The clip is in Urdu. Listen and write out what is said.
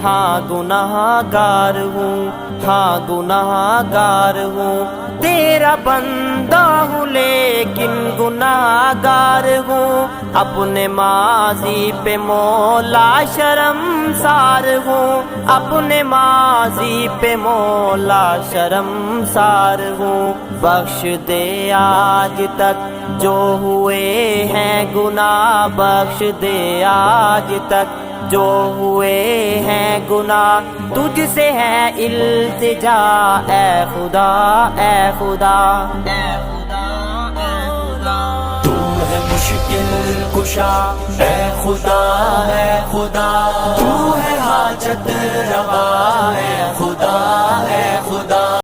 ہاں گناہگار ہوں، ہاں گناہگار ہوں، تیرا بندہ ہوں لیکن گناہگار ہوں، اپنے ماضی پہ مولا شرمسار ہوں، اپنے ماضی پہ مولا شرمسار ہوں، بخش دے آج تک جو ہوئے ہیں گناہ، بخش دے آج تک جو ہوئے ہیں گناہ، تجھ سے ہے التجا اے خدا، اے خدا، اے خدا، اے خدا، تو ہے مشکل کشا اے خدا، اے خدا، تو ہے حاجت روا اے خدا، اے خدا۔